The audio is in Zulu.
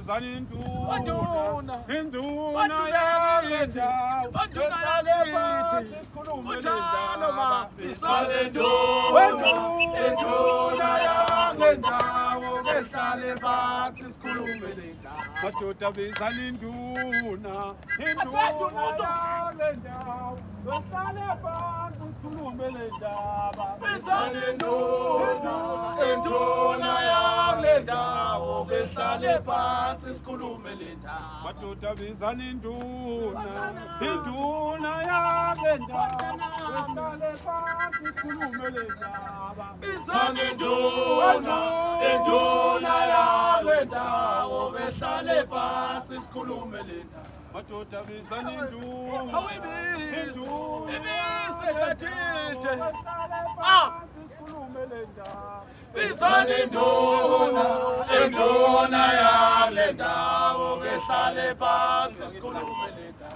bizana induna yakithi Utshalo ma bizana induna yangendawo behlale phansi sikhulume le ndaba. madoda bizana induna yangendawo behlale phansi sikhulume le ndaba. Bizana induna yangendawo behlale phansi sikhulume le ndaba. madoda bizana induna yangendawo behlale phansi sikhulume le ndaba. Bizana induna yangendawo behlale phansi sikhulume le ndaba. madoda bizana induna Ibise kathithe. sikhulume le ndaba. Bizana induna yangendawo behlale phansi sikhulume le ndaba.